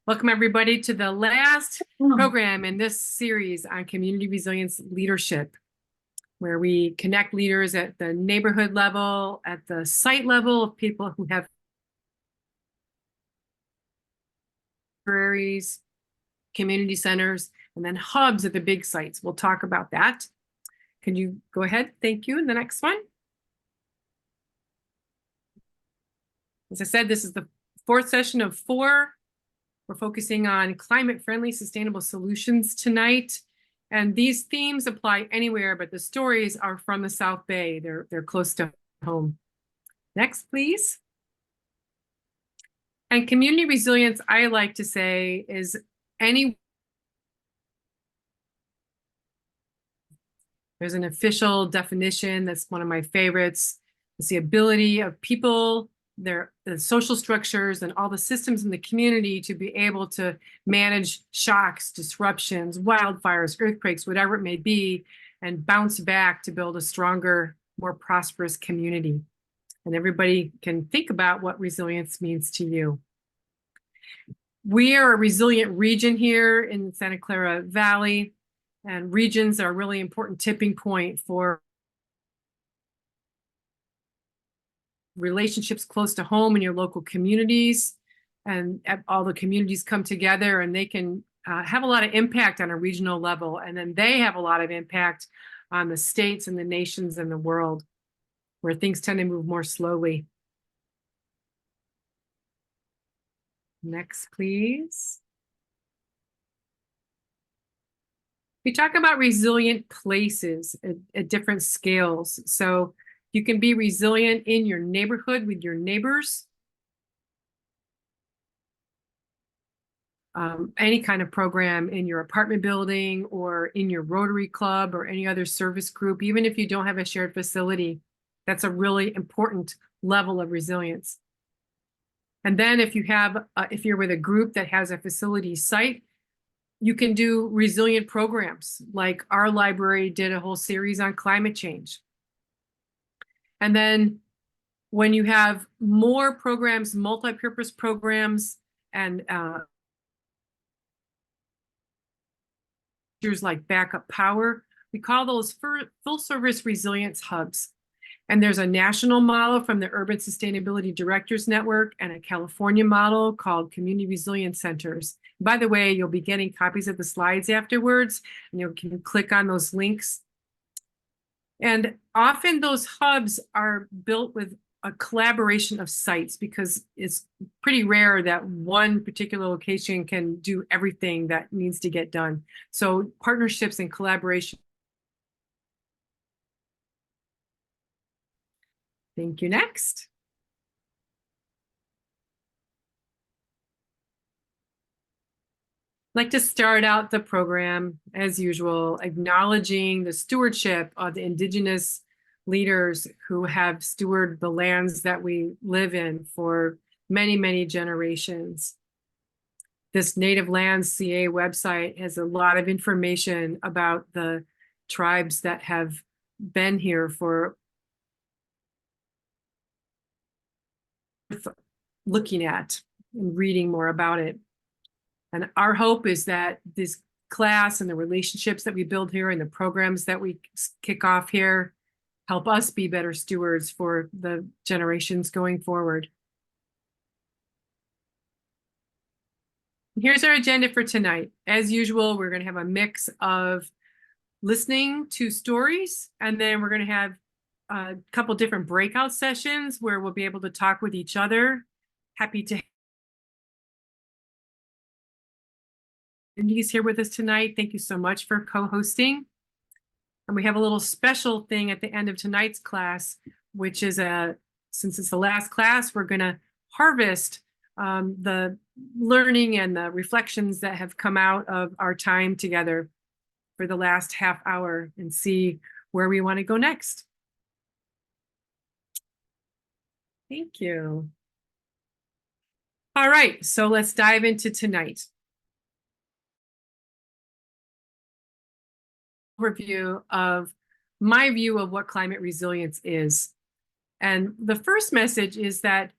Welcome everybody to the last program in this series on community resilience leadership, where we connect leaders at the neighborhood level, at the site level of people who have libraries, community centers, and then hubs at the big sites. We'll talk about that. Can you go ahead? Thank you. And the next one. As I said, this is the fourth session of 4. We're focusing on climate-friendly, sustainable solutions tonight. And these themes apply anywhere, but the stories are from the South Bay. They're close to home. Next, please. And community resilience, I like to say, is there's an official definition that's one of my favorites. It's the ability of people, the social structures, and all the systems in the community to be able to manage shocks, disruptions, wildfires, earthquakes, whatever it may be, and bounce back to build a stronger, more prosperous community. And everybody can think about what resilience means to you. We are a resilient region here in Santa Clara Valley, and regions are a really important tipping point for relationships close to home in your local communities, and all the communities come together and they can have a lot of impact on a regional level, and then they have a lot of impact on the states and the nations and the world, where things tend to move more slowly. Next, please. We talk about resilient places at different scales. So you can be resilient in your neighborhood with your neighbors. Any kind of program in your apartment building or in your Rotary Club or any other service group, even if you don't have a shared facility, that's a really important level of resilience. And then if you're with a group that has a facility site, you can do resilient programs, like our library did a whole series on climate change. And then when you have more programs, multi-purpose programs, and features like backup power, we call those full-service resilience hubs. And there's a national model from the Urban Sustainability Directors Network and a California model called Community Resilience Centers. By the way, you'll be getting copies of the slides afterwards, and you can click on those links. And often those hubs are built with a collaboration of sites, because it's pretty rare that one particular location can do everything that needs to get done. So partnerships and collaboration. Thank you. Next. I'd like to start out the program, as usual, acknowledging the stewardship of the Indigenous leaders who have stewarded the lands that we live in for many, many generations. This Native Lands CA website has a lot of information about the tribes that have been here for looking at and reading more about it. And our hope is that this class and the relationships that we build here and the programs that we kick off here help us be better stewards for the generations going forward. Here's our agenda for tonight. As usual, we're going to have a mix of listening to stories, and then we're going to have a couple different breakout sessions where we'll be able to talk with each other. Happy to Indy's here with us tonight. Thank you so much for co-hosting. And we have a little special thing at the end of tonight's class, which is since it's the last class, we're going to harvest the learning and the reflections that have come out of our time together for the last half hour and see where we want to go next. Thank you. All right, so let's dive into tonight. Overview of my view of what climate resilience is. And the first message is that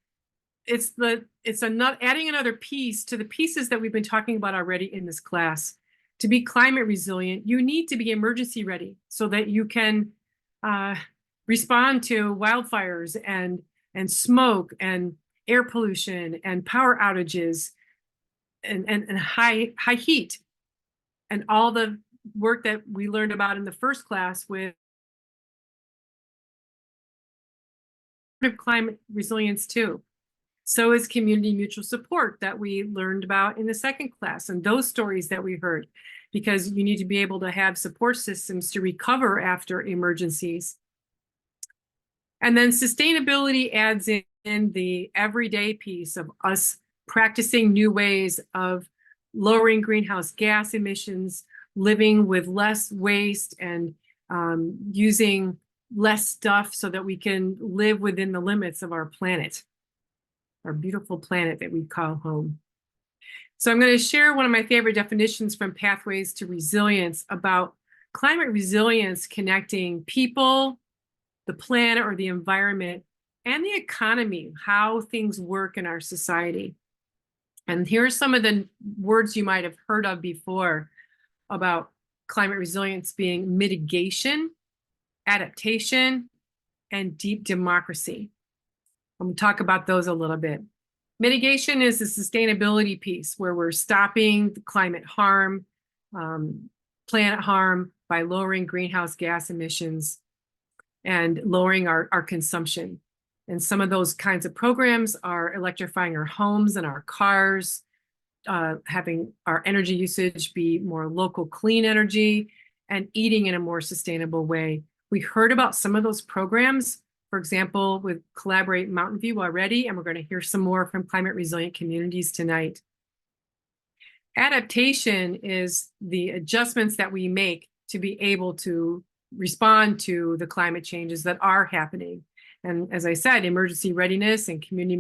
adding another piece to the pieces that we've been talking about already in this class. To be climate resilient, you need to be emergency ready so that you can respond to wildfires and smoke and air pollution and power outages and high heat and all the work that we learned about in the first class with climate resilience too. So is community mutual support that we learned about in the second class, and those stories that we heard, because you need to be able to have support systems to recover after emergencies. And then sustainability adds in the everyday piece of us practicing new ways of lowering greenhouse gas emissions, living with less waste, and using less stuff so that we can live within the limits of our planet, our beautiful planet that we call home. So I'm going to share one of my favorite definitions from Pathways to Resilience about climate resilience connecting people, the planet or the environment, and the economy, how things work in our society. And here are some of the words you might have heard of before about climate resilience being mitigation, adaptation, and deep democracy. I'm going to talk about those a little bit. Mitigation is the sustainability piece where we're stopping the climate harm, planet harm by lowering greenhouse gas emissions and lowering our consumption. And some of those kinds of programs are electrifying our homes and our cars, having our energy usage be more local clean energy, and eating in a more sustainable way. We heard about some of those programs, for example, with Collaborate Mountain View already, and we're going to hear some more from climate resilient communities tonight. Adaptation is the adjustments that we make to be able to respond to the climate changes that are happening. And as I said, emergency readiness and community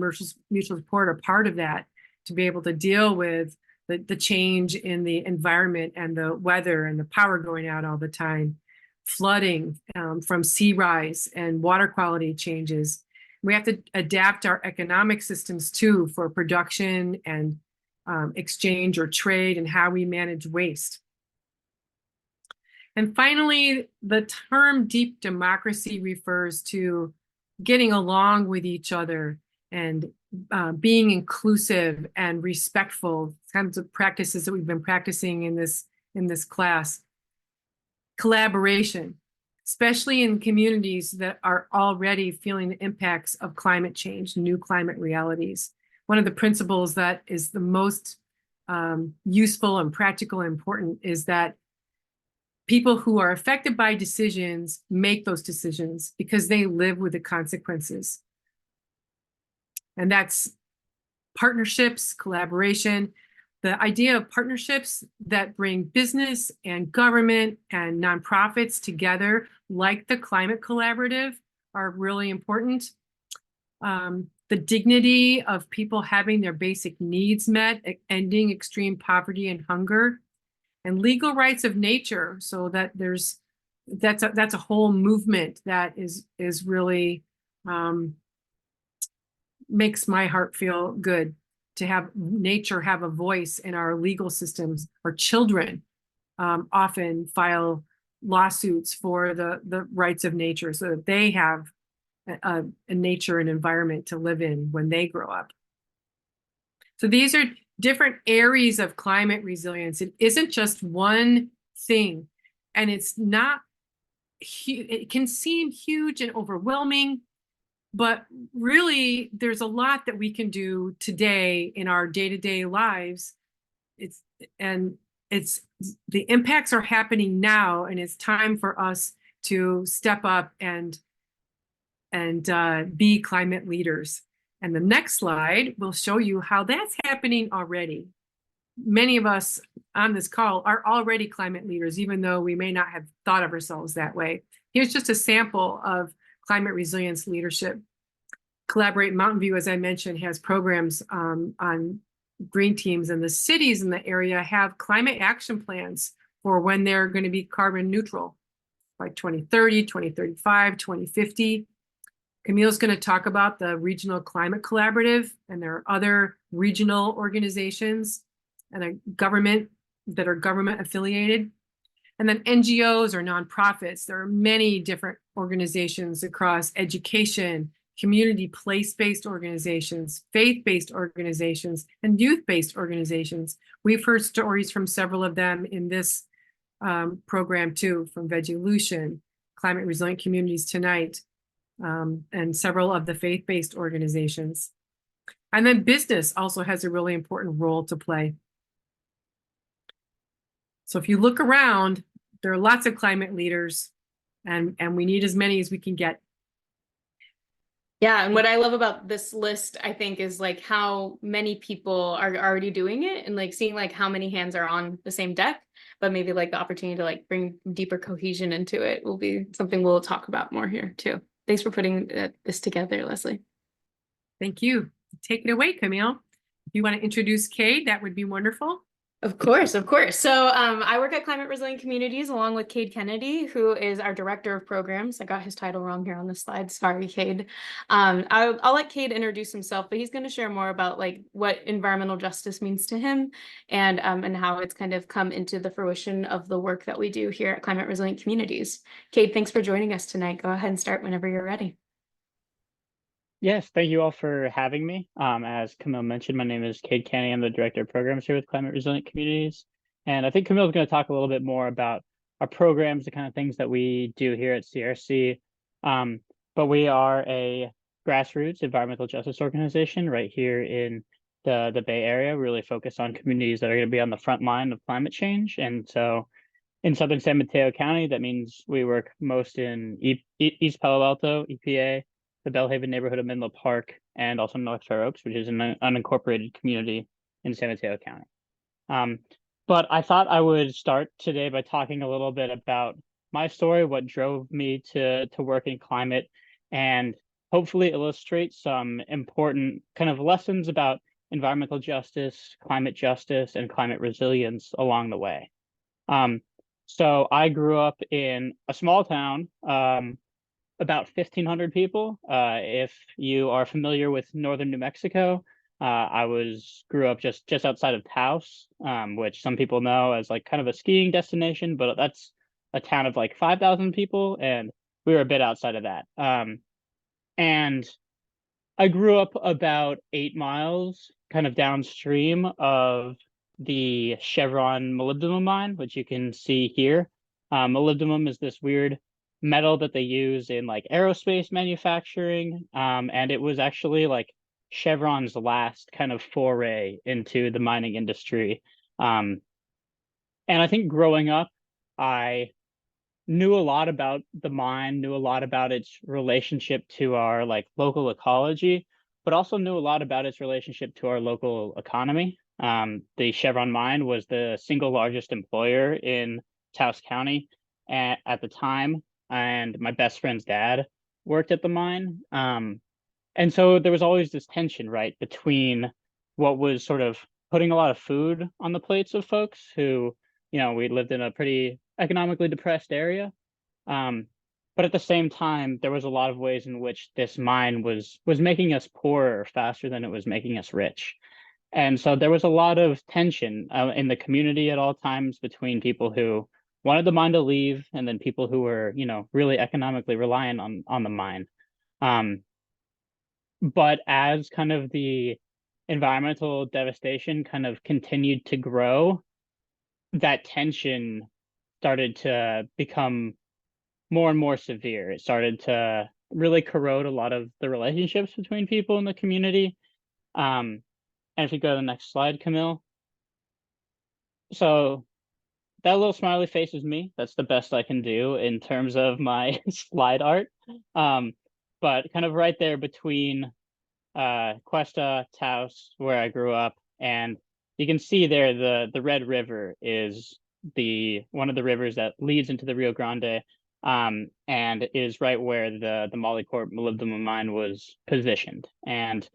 mutual support are part of that, to be able to deal with the change in the environment and the weather and the power going out all the time, flooding from sea rise and water quality changes. We have to adapt our economic systems too for production and exchange or trade and how we manage waste. And finally, the term deep democracy refers to getting along with each other and being inclusive and respectful, kinds of practices that we've been practicing in this class. Collaboration, especially in communities that are already feeling the impacts of climate change, new climate realities. One of the principles that is the most useful and practical and important is that people who are affected by decisions make those decisions because they live with the consequences. And that's partnerships, collaboration, the idea of partnerships that bring business and government and nonprofits together, like the Climate Collaborative, are really important. The dignity of people having their basic needs met, ending extreme poverty and hunger, and legal rights of nature, so that that's a whole movement that is really makes my heart feel good, to have nature have a voice in our legal systems. Our children often file lawsuits for the rights of nature so that they have a nature and environment to live in when they grow up. So these are different areas of climate resilience. It isn't just one thing, and it's not, it can seem huge and overwhelming, but really there's a lot that we can do today in our day-to-day lives. The impacts are happening now, and it's time for us to step up and be climate leaders. And the next slide will show you how that's happening already. Many of us on this call are already climate leaders, even though we may not have thought of ourselves that way. Here's just a sample of climate resilience leadership. Collaborate Mountain View, as I mentioned, has programs on green teams, and the cities in the area have climate action plans for when they're going to be carbon neutral by 2030, 2035, 2050. Camille's going to talk about the Regional Climate Collaborative, and there are other regional organizations and a government that are government affiliated. And then NGOs or nonprofits. There are many different organizations across education, community place-based organizations, faith-based organizations, and youth-based organizations. We've heard stories from several of them in this program too, from Veggielution, Climate Resilient Communities Tonight, and several of the faith-based organizations. And then business also has a really important role to play. So if you look around, there are lots of climate leaders, and we need as many as we can get. Yeah, and what I love about this list, I think, is like how many people are already doing it, and like seeing like how many hands are on the same deck, but maybe like the opportunity to like bring deeper cohesion into it will be something we'll talk about more here too. Thanks for putting this together, Leslie. Thank you. Take it away, Camille. If you want to introduce Cade, that would be wonderful. Of course, of course. So I work at Climate Resilient Communities along with Cade Kennedy, who is our Director of Programs. I got his title wrong here on the slide. Sorry, Cade. I'll let Cade introduce himself, but he's going to share more about like what environmental justice means to him and how it's kind of come into the fruition of the work that we do here at Climate Resilient Communities. Cade, thanks for joining us tonight. Go ahead and start whenever you're ready. Yes, thank you all for having me. As Camille mentioned, my name is Cade Kennedy. I'm the Director of Programs here with Climate Resilient Communities. And I think Camille is going to talk a little bit more about our programs, the kind of things that we do here at CRC. But we are a grassroots environmental justice organization right here in the Bay Area, really focused on communities that are going to be on the front line of climate change. And so in Southern San Mateo County, that means we work most in East Palo Alto, EPA, the Bellhaven neighborhood of Menlo Park, and also North Fair Oaks, which is an unincorporated community in San Mateo County. But I thought I would start today by talking a little bit about my story, what drove me to work in climate, and hopefully illustrate some important kind of lessons about environmental justice, and climate resilience along the way. So I grew up in a small town, about 1,500 people. If you are familiar with northern New Mexico, I grew up just outside of Taos, which some people know as like kind of a skiing destination, but that's a town of like 5,000 people, and we were a bit outside of that. And I grew up about 8 miles kind of downstream of the Chevron molybdenum mine, which you can see here. Molybdenum is this weird metal that they use in like aerospace manufacturing, and it was actually like Chevron's last kind of foray into the mining industry. And I think growing up, I knew a lot about the mine, knew a lot about its relationship to our like local ecology, but also knew a lot about its relationship to our local economy. The Chevron mine was the single largest employer in Taos County at the time, and my best friend's dad worked at the mine. And so there was always this tension, right, between what was sort of putting a lot of food on the plates of folks who, you know, we lived in a pretty economically depressed area. But at the same time, there was a lot of ways in which this mine was making us poorer faster than it was making us rich. And so there was a lot of tension in the community at all times between people who wanted the mine to leave and then people who were, you know, really economically reliant on the mine. But as kind of the environmental devastation kind of continued to grow, that tension started to become more and more severe. It started to really corrode a lot of the relationships between people in the community. And if you go to the next slide, Camille. So that little smiley face is me. That's the best I can do in terms of my slide art. But kind of right there between Cuesta, Taos, where I grew up, and you can see there the Red River is one of the rivers that leads into the Rio Grande, and is right where the Molycorp molybdenum mine was positioned. And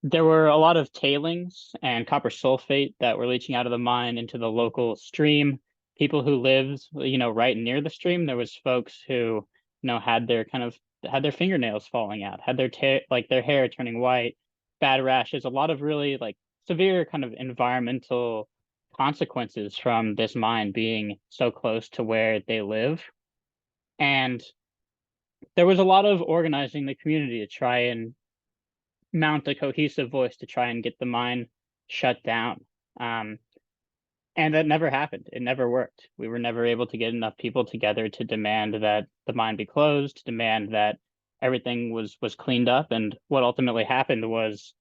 there were a lot of tailings and copper sulfate that were leaching out of the mine into the local stream. People who lived, you know, right near the stream, there was folks who, you know, had their kind of had their fingernails falling out, had their hair turning white, bad rashes, a lot of really like severe kind of environmental consequences from this mine being so close to where they live. And there was a lot of organizing the community to try and mount a cohesive voice to try and get the mine shut down. And that never happened. It never worked. We were never able to get enough people together to demand that the mine be closed, demand that everything was cleaned up. And what ultimately happened was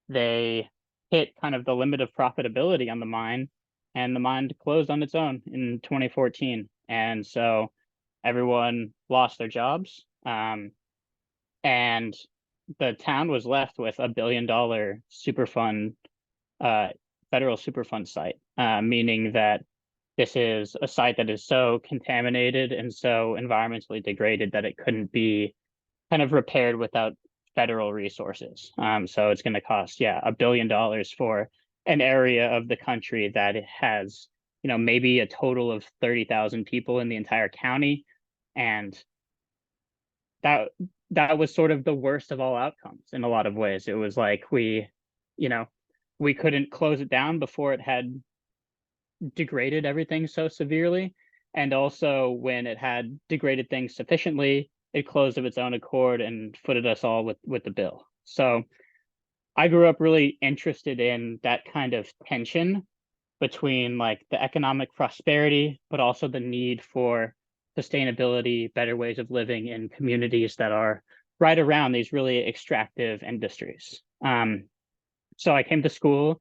they hit kind of the limit of profitability on the mine, and the mine closed on its own in 2014. And so everyone lost their jobs. And the town was left with $1 billion Superfund, federal Superfund site, meaning that this is a site that is so contaminated and so environmentally degraded that it couldn't be kind of repaired without federal resources. So it's going to cost, $1 billion for an area of the country that has, maybe a total of 30,000 people in the entire county. And that was sort of the worst of all outcomes in a lot of ways. It was like we couldn't close it down before it had degraded everything so severely. And also when it had degraded things sufficiently, it closed of its own accord and footed us all with the bill. So I grew up really interested in that kind of tension between like the economic prosperity, but also the need for sustainability, better ways of living in communities that are right around these really extractive industries. So I came to school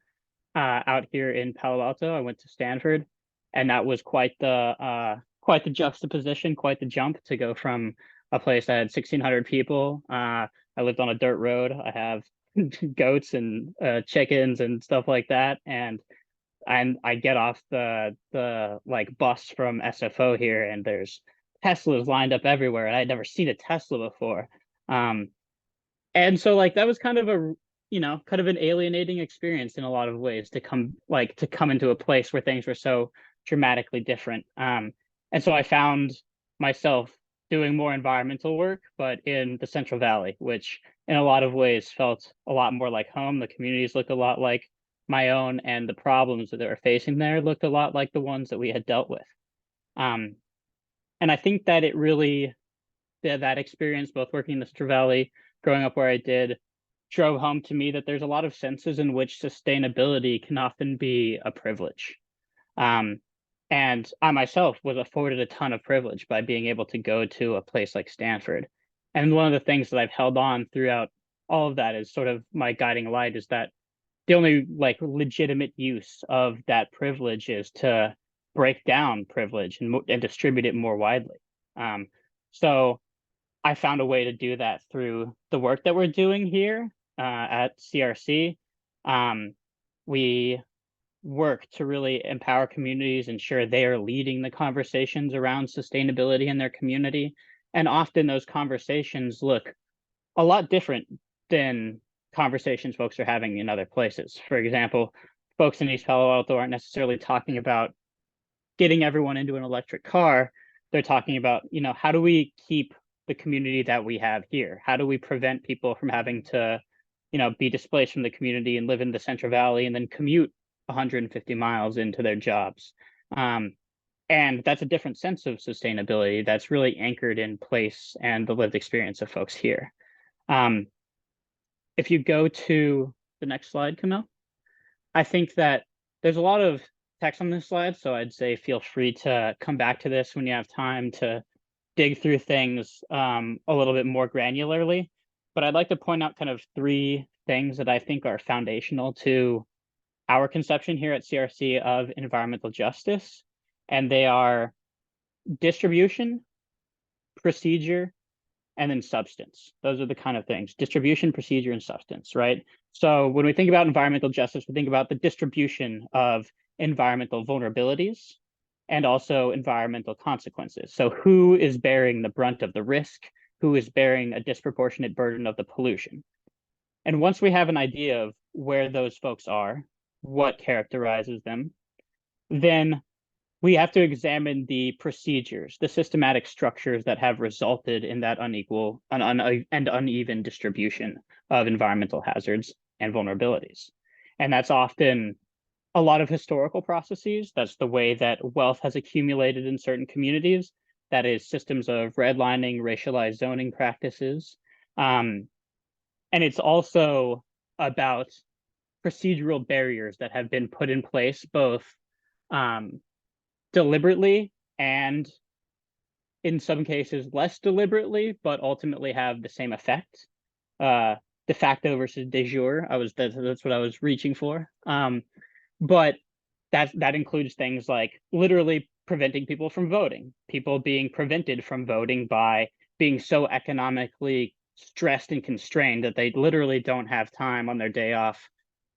out here in Palo Alto. I went to Stanford, and that was quite the juxtaposition, quite the jump to go from a place that had 1,600 people. I lived on a dirt road. I have goats and chickens and stuff like that, and I get off the like bus from SFO here, and there's Teslas lined up everywhere, and I'd never seen a Tesla before. And so like that was kind of kind of an alienating experience in a lot of ways to come into a place where things were so dramatically different. And so I found myself doing more environmental work, but in the Central Valley, which in a lot of ways felt a lot more like home. The communities looked a lot like my own, and the problems that they were facing there looked a lot like the ones that we had dealt with. And I think that it really, that experience, both working in the Central Valley, growing up where I did, drove home to me that there's a lot of senses in which sustainability can often be a privilege. And I myself was afforded a ton of privilege by being able to go to a place like Stanford. And one of the things that I've held on throughout all of that is sort of my guiding light, is that the only like legitimate use of that privilege is to break down privilege and distribute it more widely. So I found a way to do that through the work that we're doing here at CRC. We work to really empower communities, ensure they are leading the conversations around sustainability in their community. And often those conversations look a lot different than conversations folks are having in other places. For example, folks in East Palo Alto aren't necessarily talking about getting everyone into an electric car. They're talking about, how do we keep the community that we have here? How do we prevent people from having to, be displaced from the community and live in the Central Valley and then commute 150 miles into their jobs? And that's a different sense of sustainability that's really anchored in place and the lived experience of folks here. If you go to the next slide, Camille, I think that there's a lot of text on this slide, so I'd say feel free to come back to this when you have time to dig through things a little bit more granularly. But I'd like to point out kind of 3 things that I think are foundational to our conception here at CRC of environmental justice. And they are distribution, procedure, and then substance. Those are the kind of things: distribution, procedure, and substance, right? So when we think about environmental justice, we think about the distribution of environmental vulnerabilities and also environmental consequences. So who is bearing the brunt of the risk? Who is bearing a disproportionate burden of the pollution? And once we have an idea of where those folks are, what characterizes them, then we have to examine the procedures, the systematic structures that have resulted in that unequal and uneven distribution of environmental hazards and vulnerabilities. And that's often a lot of historical processes. That's the way that wealth has accumulated in certain communities. That is systems of redlining, racialized zoning practices. And it's also about procedural barriers that have been put in place both deliberately and in some cases less deliberately, but ultimately have the same effect. De facto versus de jure. That's what I was reaching for. But that includes things like literally preventing people from voting, people being prevented from voting by being so economically stressed and constrained that they literally don't have time on their day off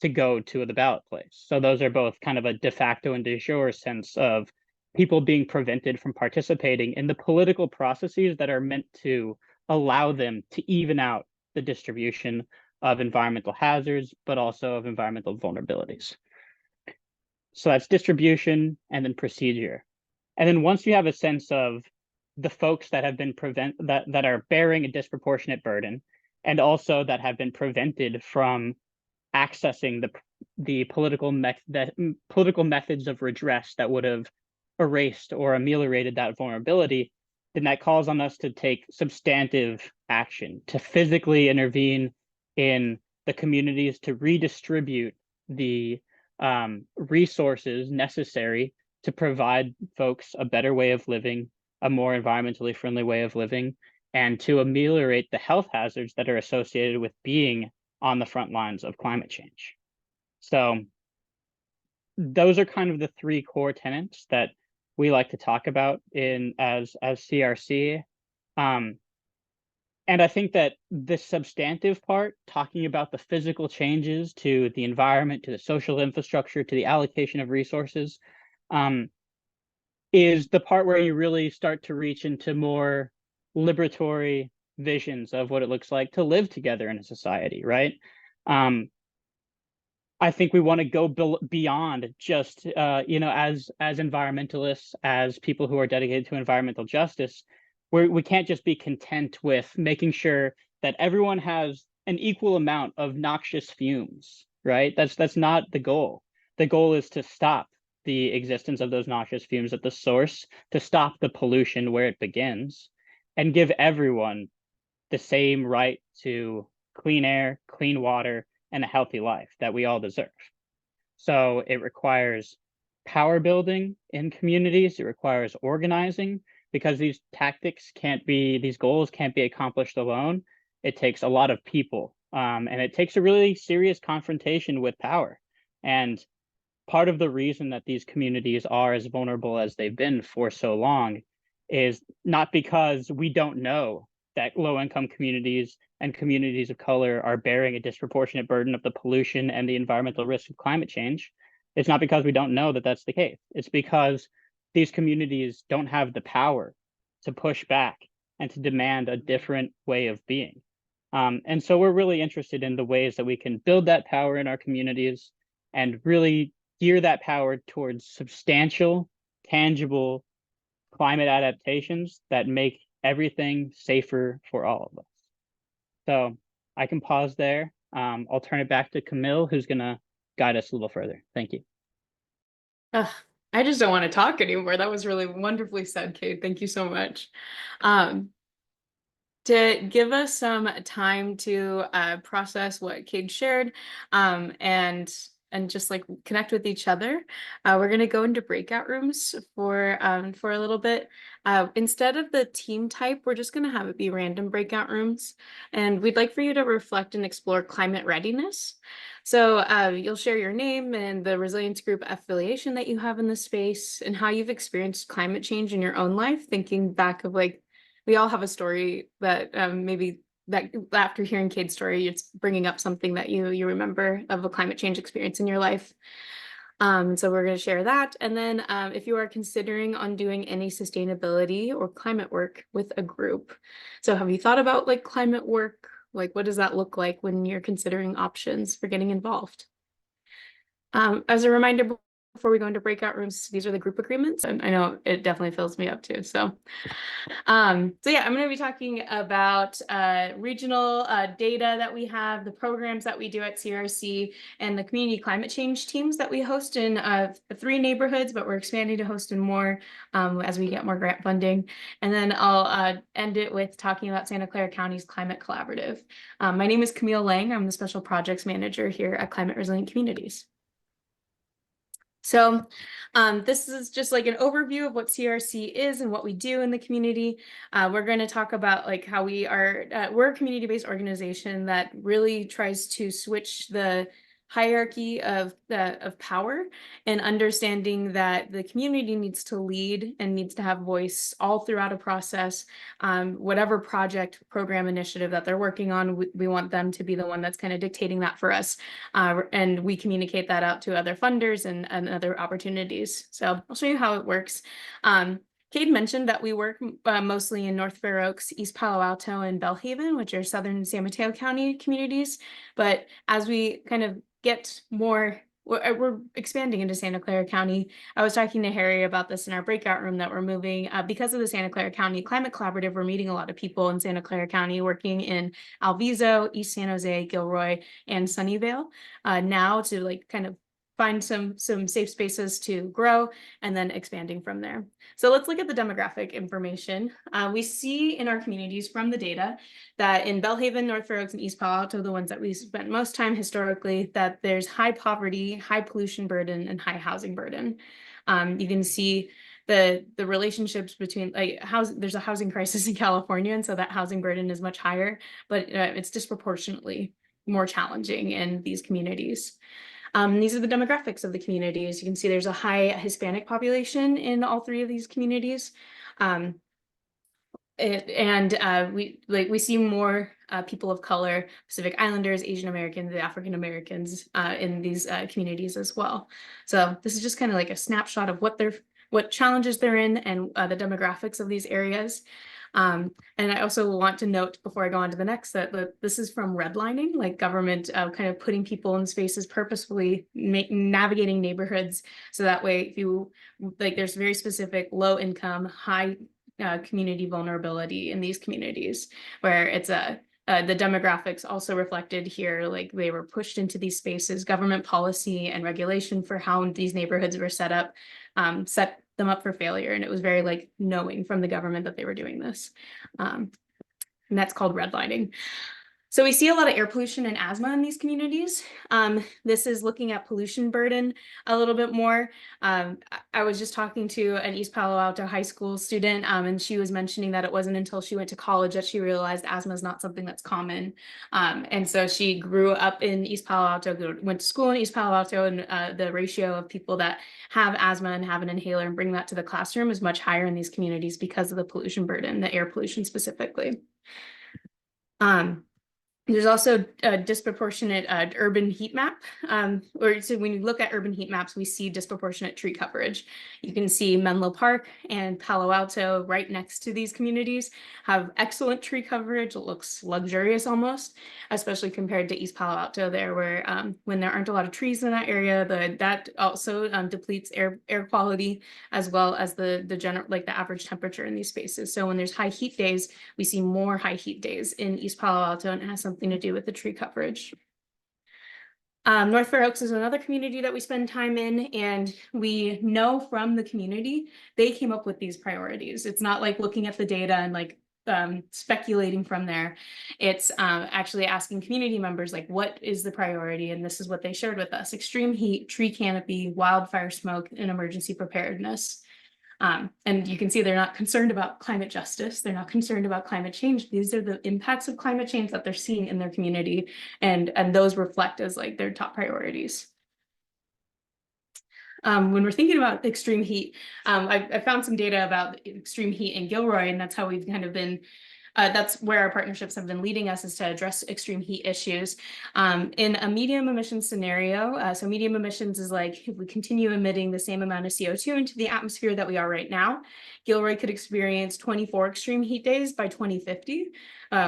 to go to the ballot place. So those are both kind of a de facto and de jure sense of people being prevented from participating in the political processes that are meant to allow them to even out the distribution of environmental hazards, but also of environmental vulnerabilities. So that's distribution and then procedure. And then once you have a sense of the folks that have been that are bearing a disproportionate burden, and also that have been prevented from accessing the political methods of redress that would have erased or ameliorated that vulnerability, then that calls on us to take substantive action, to physically intervene in the communities, to redistribute the resources necessary to provide folks a better way of living, a more environmentally friendly way of living, and to ameliorate the health hazards that are associated with being on the front lines of climate change. So those are kind of the three core tenets that we like to talk about as CRC. And I think that the substantive part, talking about the physical changes to the environment, to the social infrastructure, to the allocation of resources, is the part where you really start to reach into more liberatory visions of what it looks like to live together in a society, right? I think we want to go beyond just, as environmentalists, as people who are dedicated to environmental justice, we can't just be content with making sure that everyone has an equal amount of noxious fumes, right? That's not the goal. The goal is to stop the existence of those noxious fumes at the source, to stop the pollution where it begins, and give everyone the same right to clean air, clean water, and a healthy life that we all deserve. So it requires power building in communities. It requires organizing, because these goals can't be accomplished alone. It takes a lot of people, and it takes a really serious confrontation with power. And part of the reason that these communities are as vulnerable as they've been for so long is not because we don't know that low-income communities and communities of color are bearing a disproportionate burden of the pollution and the environmental risk of climate change. It's not because we don't know that that's the case. It's because these communities don't have the power to push back and to demand a different way of being. And so we're really interested in the ways that we can build that power in our communities and really gear that power towards substantial, tangible climate adaptations that make everything safer for all of us. So I can pause there. I'll turn it back to Camille, who's going to guide us a little further. Thank you. I just don't want to talk anymore. That was really wonderfully said, Kate. Thank you so much. To give us some time to process what Kate shared, and just like connect with each other, we're going to go into breakout rooms for a little bit. Instead of the team type, we're just going to have it be random breakout rooms, and we'd like for you to reflect and explore climate readiness. So you'll share your name and the resilience group affiliation that you have in the space, and how you've experienced climate change in your own life, thinking back of like, we all have a story that maybe that after hearing Cade's story, it's bringing up something that you remember of a climate change experience in your life. So we're going to share that. And then if you are considering on doing any sustainability or climate work with a group. So have you thought about like climate work? Like, what does that look like when you're considering options for getting involved? As a reminder, before we go into breakout rooms, these are the group agreements, and I know it definitely fills me up too. So yeah, I'm going to be talking about regional data that we have, the programs that we do at CRC, and the community climate change teams that we host in 3 neighborhoods, but we're expanding to host in more as we get more grant funding. And then I'll end it with talking about Santa Clara County's Climate Collaborative. My name is Camille Lang. I'm the Special Projects Manager here at Climate Resilient Communities. So this is just like an overview of what CRC is and what we do in the community. We're going to talk about like how we are, we're a community-based organization that really tries to switch the hierarchy of power and understanding that the community needs to lead and needs to have voice all throughout a process. Whatever project, program, initiative that they're working on, we want them to be the one that's kind of dictating that for us. And we communicate that out to other funders and other opportunities. So I'll show you how it works. Cade mentioned that we work mostly in North Fair Oaks, East Palo Alto, and Belhaven, which are southern San Mateo County communities. But as we kind of get more, we're expanding into Santa Clara County. I was talking to Harry about this in our breakout room that we're moving because of the Santa Clara County Climate Collaborative. We're meeting a lot of people in Santa Clara County working in Alviso, East San Jose, Gilroy, and Sunnyvale now to like kind of find some safe spaces to grow and then expanding from there. So let's look at the demographic information. We see in our communities from the data that in Belhaven, North Fair Oaks, and East Palo Alto, the ones that we spent most time historically, that there's high poverty, high pollution burden, and high housing burden. You can see the relationships between like there's a housing crisis in California, and so that housing burden is much higher, but it's disproportionately more challenging in these communities. These are the demographics of the communities. You can see there's a high Hispanic population in all 3 of these communities. We see more people of color, Pacific Islanders, Asian Americans, African Americans in these communities as well. So this is just kind of like a snapshot of what challenges they're in and the demographics of these areas. And I also want to note before I go on to the next that this is from redlining, like government kind of putting people in spaces purposefully, navigating neighborhoods. So that way, if you like, there's very specific low income, high community vulnerability in these communities where it's the demographics also reflected here, like they were pushed into these spaces, government policy and regulation for how these neighborhoods were set up, set them up for failure. And it was very like knowing from the government that they were doing this. And that's called redlining. So we see a lot of air pollution and asthma in these communities. This is looking at pollution burden a little bit more. I was just talking to an East Palo Alto high school student, and she was mentioning that it wasn't until she went to college that she realized asthma is not something that's common. And so she grew up in East Palo Alto, went to school in East Palo Alto, and the ratio of people that have asthma and have an inhaler and bring that to the classroom is much higher in these communities because of the pollution burden, the air pollution specifically. There's also a disproportionate urban heat map, so when you look at urban heat maps, we see disproportionate tree coverage. You can see Menlo Park and Palo Alto right next to these communities have excellent tree coverage. It looks luxurious almost, especially compared to East Palo Alto there, where when there aren't a lot of trees in that area, that also depletes air quality as well as the general, like the average temperature in these spaces. So when there's high heat days, we see more high heat days in East Palo Alto, and it has something to do with the tree coverage. North Fair Oaks is another community that we spend time in, and we know from the community, they came up with these priorities. It's not like looking at the data and like speculating from there. It's actually asking community members, like, what is the priority? And this is what they shared with us: extreme heat, tree canopy, wildfire smoke, and emergency preparedness. And you can see they're not concerned about climate justice. They're not concerned about climate change. These are the impacts of climate change that they're seeing in their community, and those reflect as like their top priorities. When we're thinking about extreme heat, I found some data about extreme heat in Gilroy, and that's how we've kind of been that's where our partnerships have been leading us, is to address extreme heat issues. In a medium emission scenario, so medium emissions is like if we continue emitting the same amount of CO2 into the atmosphere that we are right now, Gilroy could experience 24 extreme heat days by 2050.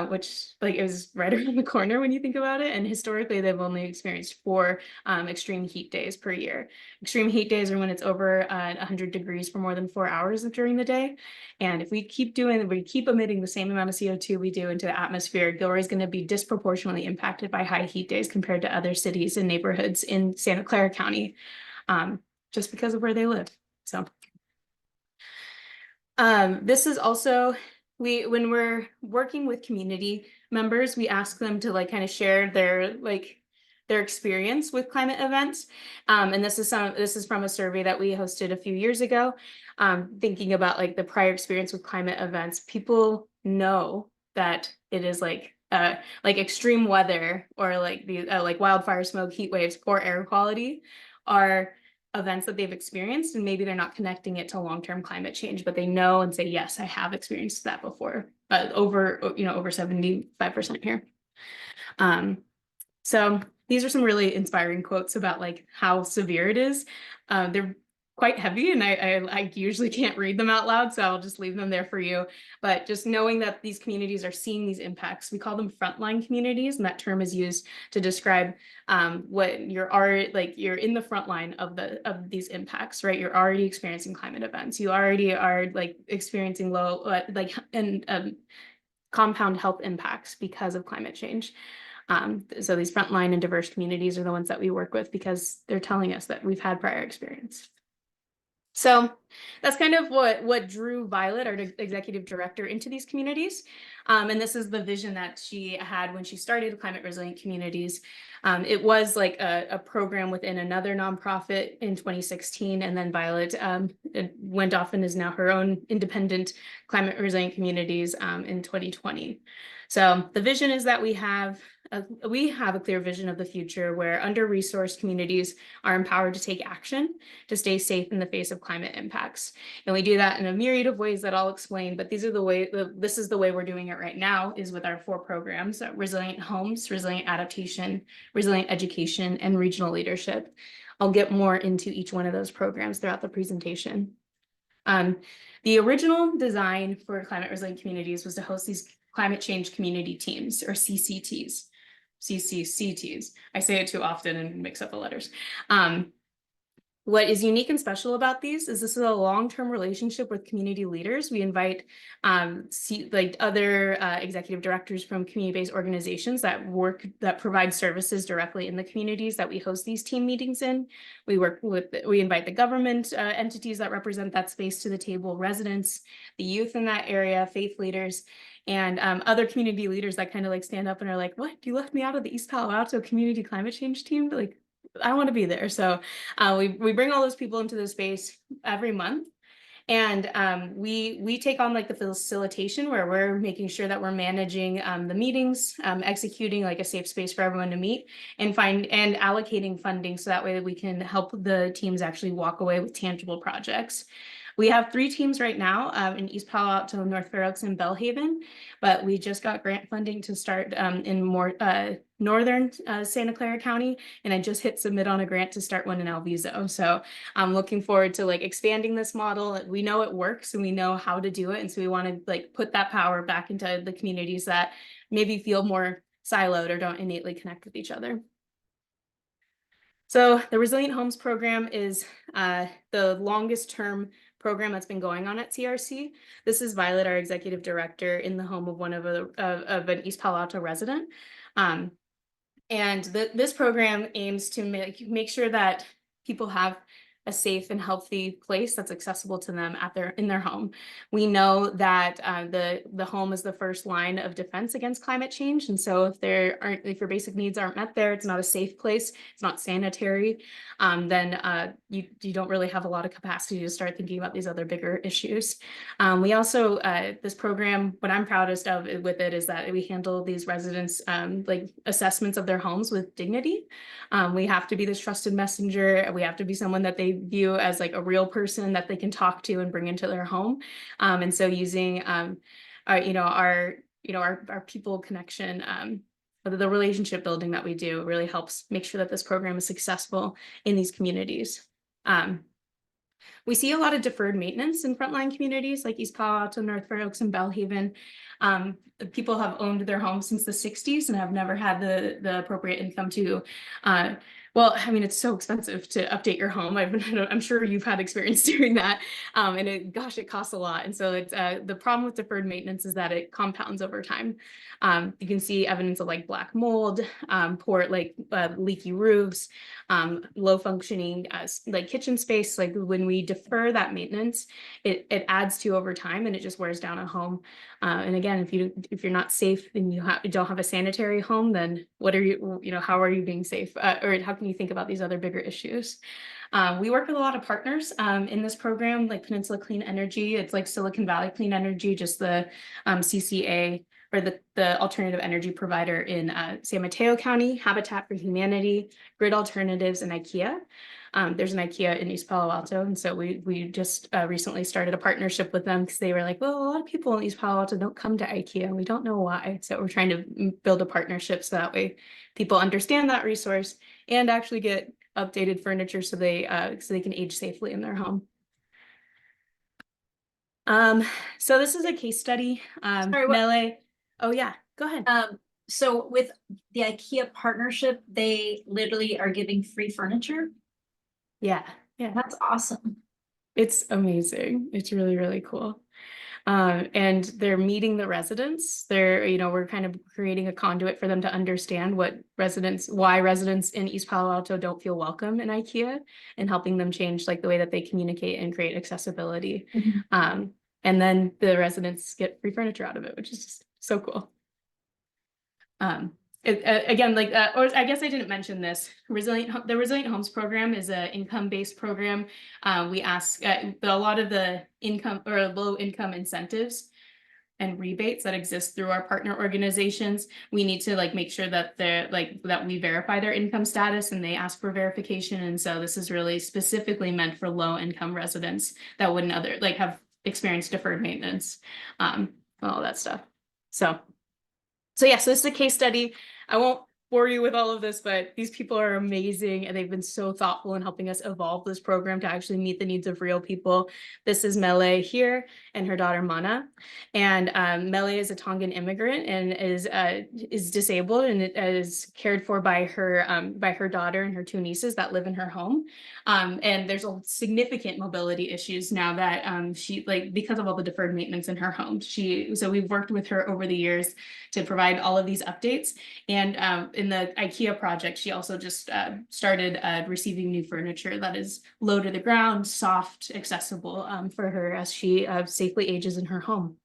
which like is right around the corner when you think about it. And historically, they've only experienced 4 extreme heat days per year. Extreme heat days are when it's over 100 degrees for more than 4 hours during the day. And if we keep emitting the same amount of CO2 we do into the atmosphere, Gilroy is going to be disproportionately impacted by high heat days compared to other cities and neighborhoods in Santa Clara County, just because of where they live. So this is also, when we're working with community members, we ask them to like kind of share their experience with climate events. And this is from a survey that we hosted a few years ago. Thinking about like the prior experience with climate events, people know that it is like extreme weather or like the like wildfire smoke, heat waves, poor air quality are events that they've experienced, and maybe they're not connecting it to long-term climate change, but they know and say, yes, I have experienced that before. Over 75% here. So these are some really inspiring quotes about like how severe it is. They're quite heavy, and I usually can't read them out loud, so I'll just leave them there for you. But just knowing that these communities are seeing these impacts, we call them frontline communities, and that term is used to describe what you're in the front line of these impacts, right? You're already experiencing climate events. You already are like experiencing low compound health impacts because of climate change. So these frontline and diverse communities are the ones that we work with because they're telling us that we've had prior experience. So that's kind of what drew Violet, our executive director, into these communities. And this is the vision that she had when she started Climate Resilient Communities. It was like a program within another nonprofit in 2016, and then Violet went off and is now her own independent Climate Resilient Communities in 2020. So the vision is that we have a clear vision of the future where under-resourced communities are empowered to take action to stay safe in the face of climate impacts. And we do that in a myriad of ways that I'll explain, but this is the way we're doing it right now, is with our 4 programs: Resilient Homes, Resilient Adaptation, Resilient Education, and Regional Leadership. I'll get more into each one of those programs throughout the presentation. The original design for Climate Resilient Communities was to host these climate change community teams, or CCTs. CCCTs. I say it too often and mix up the letters. What is unique and special about these is this is a long-term relationship with community leaders. We invite other executive directors from community-based organizations that provide services directly in the communities that we host these team meetings in. We invite the government entities that represent that space to the table, residents, the youth in that area, faith leaders, and other community leaders that kind of like stand up and are like, what, you left me out of the East Palo Alto community climate change team? Like, I want to be there. So we bring all those people into the space every month. And we take on like the facilitation, where we're making sure that we're managing the meetings, executing like a safe space for everyone to meet, and allocating funding so that way that we can help the teams actually walk away with tangible projects. We have 3 teams right now in East Palo Alto, North Fair Oaks, and Bellhaven, but we just got grant funding to start in more northern Santa Clara County, and I just hit submit on a grant to start one in Alviso. So I'm looking forward to like expanding this model. We know it works and we know how to do it, and so we want to like put that power back into the communities that maybe feel more siloed or don't innately connect with each other. So the Resilient Homes program is the longest term program that's been going on at CRC. This is Violet, our executive director, in the home of an East Palo Alto resident. And this program aims to make sure that people have a safe and healthy place that's accessible to them in their home. We know that the home is the first line of defense against climate change, and so if your basic needs aren't met there, it's not a safe place, it's not sanitary, then you don't really have a lot of capacity to start thinking about these other bigger issues. We also this program, what I'm proudest of with it is that we handle these residents like assessments of their homes with dignity. We have to be this trusted messenger. We have to be someone that they view as like a real person that they can talk to and bring into their home. And so using our people connection, the relationship building that we do really helps make sure that this program is successful in these communities. We see a lot of deferred maintenance in frontline communities like East Palo Alto, North Fair Oaks, and Bellhaven. People have owned their homes since the 60s and have never had the appropriate income to, well, I mean, it's so expensive to update your home. I'm sure you've had experience doing that. And gosh, it costs a lot. And so it's, the problem with deferred maintenance is that it compounds over time. You can see evidence of like black mold, poor, leaky roofs, low functioning like kitchen space. Like when we defer that maintenance, it adds to over time, and it just wears down a home. And again, if you're not safe and you don't have a sanitary home, then what are how are you being safe? Or how can you think about these other bigger issues? We work with a lot of partners in this program, like Peninsula Clean Energy. It's like Silicon Valley Clean Energy, just the CCA, or the alternative energy provider in San Mateo County, Habitat for Humanity, Grid Alternatives, and IKEA. There's an IKEA in East Palo Alto, and so we just recently started a partnership with them because they were like, well, a lot of people in East Palo Alto don't come to IKEA, and we don't know why. So we're trying to build a partnership so that way people understand that resource and actually get updated furniture so they can age safely in their home. So this is a case study. Sorry, Melee. Oh yeah, go ahead. So with the IKEA partnership, they literally are giving free furniture. Yeah, That's awesome. it's amazing. It's really, really cool. And they're meeting the residents. We're kind of creating a conduit for them to understand why residents in East Palo Alto don't feel welcome in IKEA, and helping them change like the way that they communicate and create accessibility. And then the residents get free furniture out of it, which is just so cool. Again, or I guess I didn't mention this. The Resilient Homes program is an income-based program. We ask a lot of the income or low income incentives and rebates that exist through our partner organizations. We need to make sure that that we verify their income status, and they ask for verification. And so this is really specifically meant for low income residents that wouldn't have experienced deferred maintenance, all that stuff. So yeah, so this is a case study. I won't bore you with all of this, but these people are amazing, and they've been so thoughtful in helping us evolve this program to actually meet the needs of real people. This is Mele here and her daughter Mana. And Mele is a Tongan immigrant and is disabled, and is cared for by her daughter and her two nieces that live in her home. And there's a significant mobility issues now that she because of all the deferred maintenance in her home. So we've worked with her over the years to provide all of these updates. And in the IKEA project, she also just started receiving new furniture that is low to the ground, soft, accessible for her as she safely ages in her home.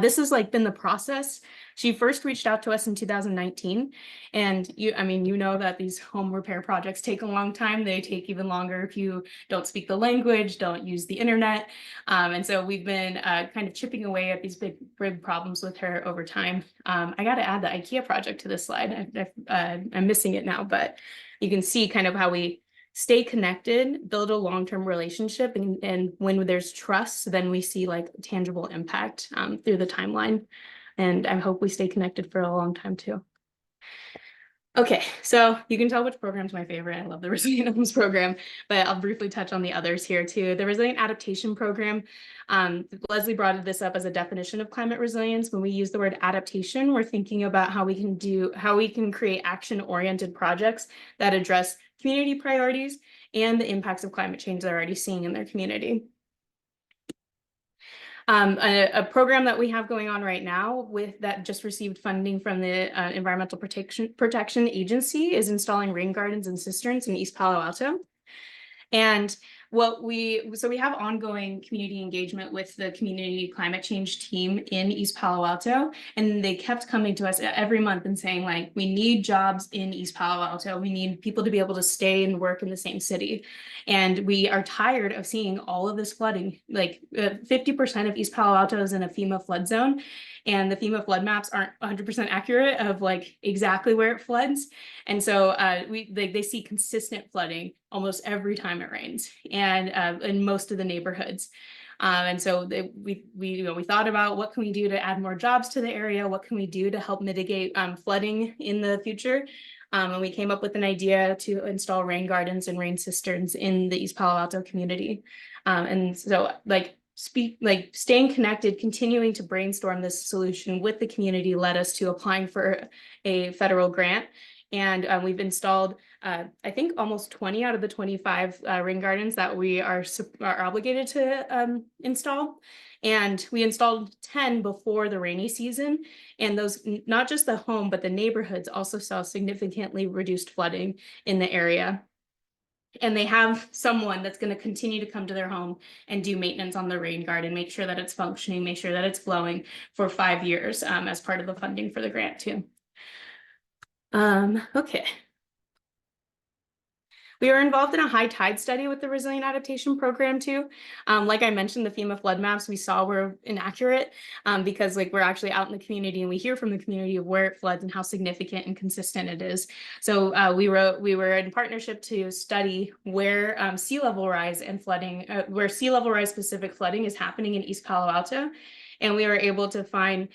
This has been the process. She first reached out to us in 2019, and you know that these home repair projects take a long time. They take even longer if you don't speak the language, don't use the internet. And so we've been kind of chipping away at these big problems with her over time. I got to add the IKEA project to this slide. I'm missing it now, but you can see kind of how we stay connected, build a long-term relationship, and when there's trust, then we see tangible impact through the timeline. And I hope we stay connected for a long time too. Okay, so you can tell which program's my favorite. I love the Resilient Homes program, but I'll briefly touch on the others here too. The Resilient Adaptation program, Leslie brought this up as a definition of climate resilience. When we use the word adaptation, we're thinking about how we can create action-oriented projects that address community priorities and the impacts of climate change they're already seeing in their community. A program that we have going on right now that just received funding from the Environmental Protection Agency is installing rain gardens and cisterns in East Palo Alto. And we have ongoing community engagement with the community climate change team in East Palo Alto, and they kept coming to us every month and saying we need jobs in East Palo Alto. We need people to be able to stay and work in the same city. And we are tired of seeing all of this flooding. 50% of East Palo Alto is in a FEMA flood zone, and the FEMA flood maps aren't 100% accurate of exactly where it floods. And so they see consistent flooding almost every time it rains, and in most of the neighborhoods. And so we thought about what can we do to add more jobs to the area? What can we do to help mitigate flooding in the future? And we came up with an idea to install rain gardens and rain cisterns in the East Palo Alto community. And so staying connected, continuing to brainstorm this solution with the community led us to applying for a federal grant. And we've installed, I think, almost 20 out of the 25 rain gardens that we are obligated to install. And we installed 10 before the rainy season. And those, not just the home, but the neighborhoods also saw significantly reduced flooding in the area. And they have someone that's going to continue to come to their home and do maintenance on the rain garden, make sure that it's functioning, make sure that it's flowing for 5 years as part of the funding for the grant too. Okay. We were involved in a high tide study with the Resilient Adaptation Program too. Like I mentioned, the FEMA flood maps we saw were inaccurate because we're actually out in the community and we hear from the community of where it floods and how significant and consistent it is. So we were in partnership to study where sea level rise and flooding, where sea level rise specific flooding is happening in East Palo Alto. And we were able to find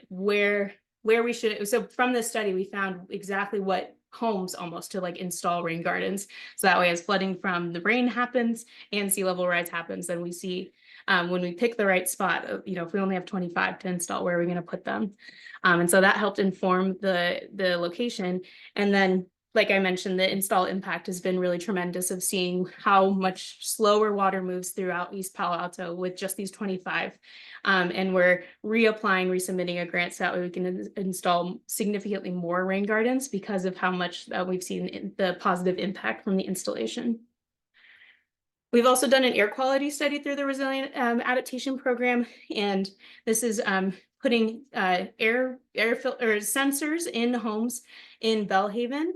where we should, so from this study, we found exactly what homes almost to install rain gardens. So that way as flooding from the rain happens and sea level rise happens, then we see when we pick the right spot, if we only have 25 to install, where are we going to put them? And so that helped inform the location. And then, like I mentioned, the install impact has been really tremendous of seeing how much slower water moves throughout East Palo Alto with just these 25. And we're resubmitting a grant so that way we can install significantly more rain gardens because of how much we've seen the positive impact from the installation. We've also done an air quality study through the Resilient Adaptation Program, and this is putting air filter sensors in homes in Bellhaven,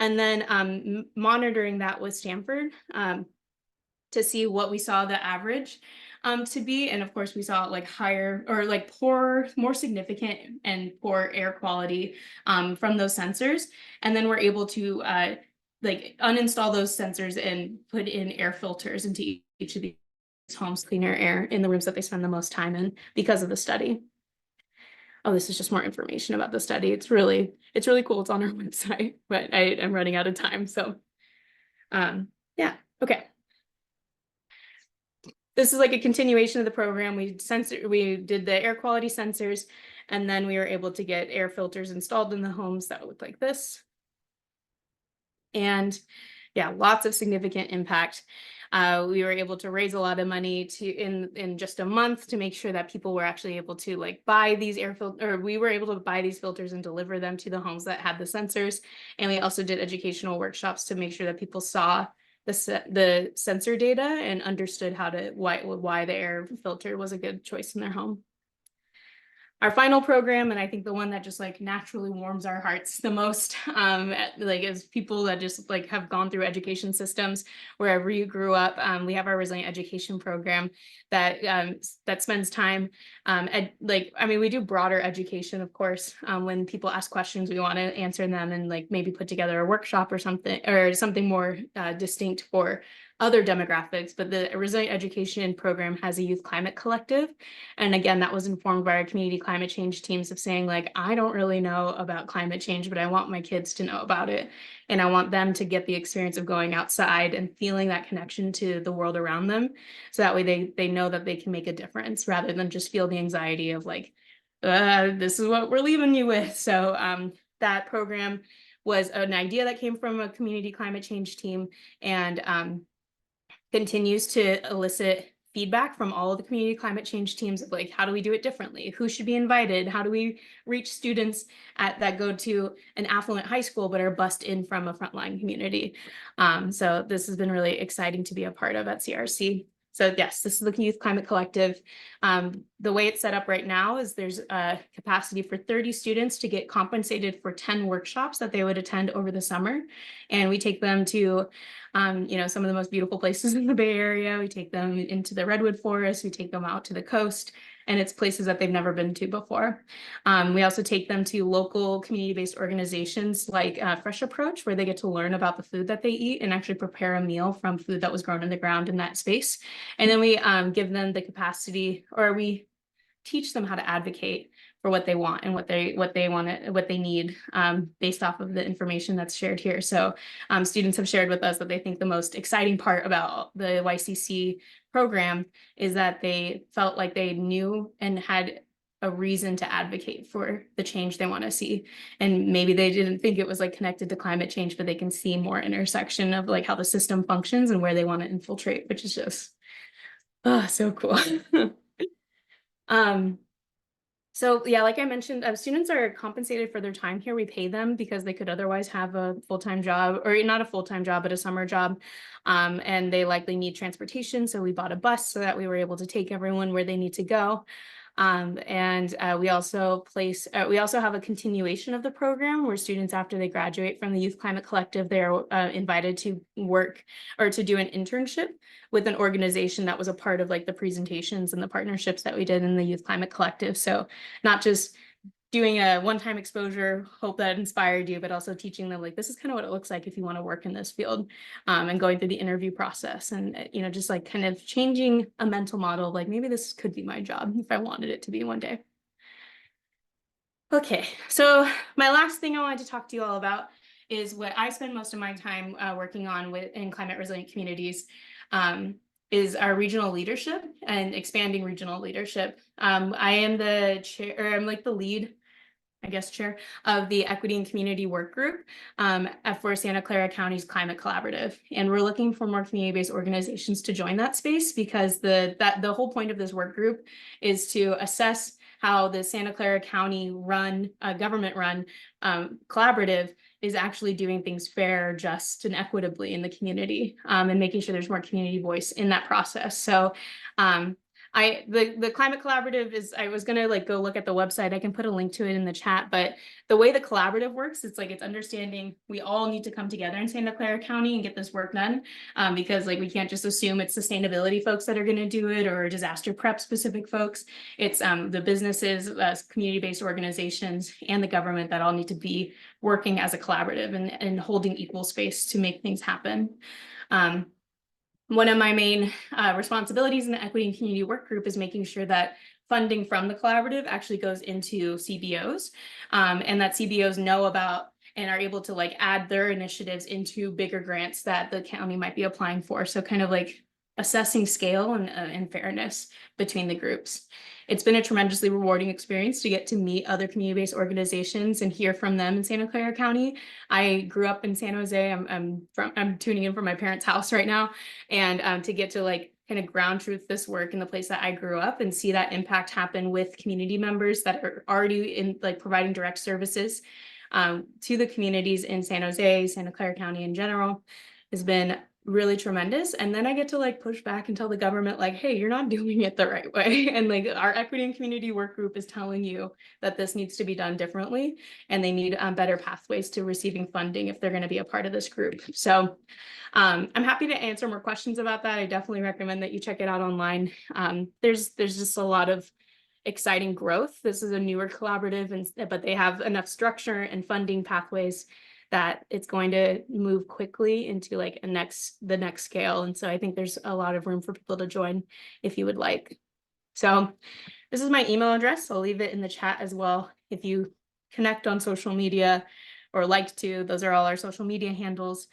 and then monitoring that with Stanford to see what we saw the average to be. And of course, we saw higher or poor, more significant and poor air quality from those sensors. And then we're able to uninstall those sensors and put in air filters into each of these homes, cleaner air in the rooms that they spend the most time in because of the study. Oh, this is just more information about the study. It's really cool. It's on our website, but I'm running out of time. So yeah, okay. This is a continuation of the program. We did the air quality sensors, and then we were able to get air filters installed in the homes that look like this. And yeah, lots of significant impact. We were able to raise a lot of money in just a month to make sure that people were actually able to buy these air filters, or we were able to buy these filters and deliver them to the homes that had the sensors. And we also did educational workshops to make sure that people saw the sensor data and understood why the air filter was a good choice in their home. Our final program, and I think the one that just naturally warms our hearts the most, as people that just have gone through education systems wherever you grew up, we have our Resilient Education Program that spends time we do broader education, of course. When people ask questions, we want to answer them and maybe put together a workshop or something more distinct for other demographics. But the Resilient Education Program has a youth climate collective. And again, that was informed by our community climate change teams of saying I don't really know about climate change, but I want my kids to know about it. And I want them to get the experience of going outside and feeling that connection to the world around them. So that way they know that they can make a difference rather than just feel the anxiety of this is what we're leaving you with. So that program was an idea that came from a community climate change team, and continues to elicit feedback from all of the community climate change teams of how do we do it differently? Who should be invited? How do we reach students that go to an affluent high school but are bused in from a frontline community? So this has been really exciting to be a part of at CRC. So yes, this is the Youth Climate Collective. The way it's set up right now is there's a capacity for 30 students to get compensated for 10 workshops that they would attend over the summer. And we take them to some of the most beautiful places in the Bay Area. We take them into the Redwood Forest. We take them out to the coast, and it's places that they've never been to before. We also take them to local community-based organizations like Fresh Approach, where they get to learn about the food that they eat and actually prepare a meal from food that was grown in the ground in that space. And then we give them the capacity, or we teach them how to advocate for what they want and what they need, based off of the information that's shared here. So students have shared with us that they think the most exciting part about the YCC program is that they felt like they knew and had a reason to advocate for the change they want to see. And maybe they didn't think it was like connected to climate change, but they can see more intersection of like how the system functions and where they want to infiltrate, which is just so cool. So yeah, like I mentioned, students are compensated for their time here. We pay them because they could otherwise have a full-time job, or not a full-time job, but a summer job. And they likely need transportation. So we bought a bus so that we were able to take everyone where they need to go. We also have a continuation of the program where students, after they graduate from the Youth Climate Collective, they're invited to work or to do an internship with an organization that was a part of like the presentations and the partnerships that we did in the Youth Climate Collective. So not just doing a one-time exposure, hope that inspired you, but also teaching them like, this is kind of what it looks like if you want to work in this field, and going through the interview process and, just like kind of changing a mental model of like, maybe this could be my job if I wanted it to be one day. Okay, so my last thing I wanted to talk to you all about is what I spend most of my time working on in climate resilient communities, is our regional leadership and expanding regional leadership. I am the chair, or I'm like the lead, I guess, chair of the Equity and Community Work Group for Santa Clara County's Climate Collaborative. And we're looking for more community-based organizations to join that space because the whole point of this work group is to assess how the Santa Clara County government-run collaborative is actually doing things fair, just, and equitably in the community, and making sure there's more community voice in that process. So the Climate Collaborative is, I was gonna like go look at the website. I can put a link to it in the chat, but the way the collaborative works, it's like, it's understanding we all need to come together in Santa Clara County and get this work done, because like we can't just assume it's sustainability folks that are gonna do it or disaster prep specific folks. It's the businesses, community-based organizations, and the government that all need to be working as a collaborative and holding equal space to make things happen. One of my main responsibilities in the Equity and Community Work Group is making sure that funding from the collaborative actually goes into CBOs, and that CBOs know about and are able to like add their initiatives into bigger grants that the county might be applying for. So kind of like assessing scale and fairness between the groups. It's been a tremendously rewarding experience to get to meet other community-based organizations and hear from them in Santa Clara County. I grew up in San Jose. I'm tuning in from my parents' house right now, and to get to like kind of ground truth this work in the place that I grew up and see that impact happen with community members that are already in like providing direct services to the communities in San Jose, Santa Clara County in general, has been really tremendous. And then I get to like push back and tell the government like, hey, you're not doing it the right way. And like our Equity and Community Work Group is telling you that this needs to be done differently, and they need better pathways to receiving funding if they're going to be a part of this group. So I'm happy to answer more questions about that. I definitely recommend that you check it out online. There's just a lot of exciting growth. This is a newer collaborative, but they have enough structure and funding pathways that it's going to move quickly into like the next scale. And so I think there's a lot of room for people to join if you would like. So this is my email address. I'll leave it in the chat as well. If you connect on social media or like to, those are all our social media handles.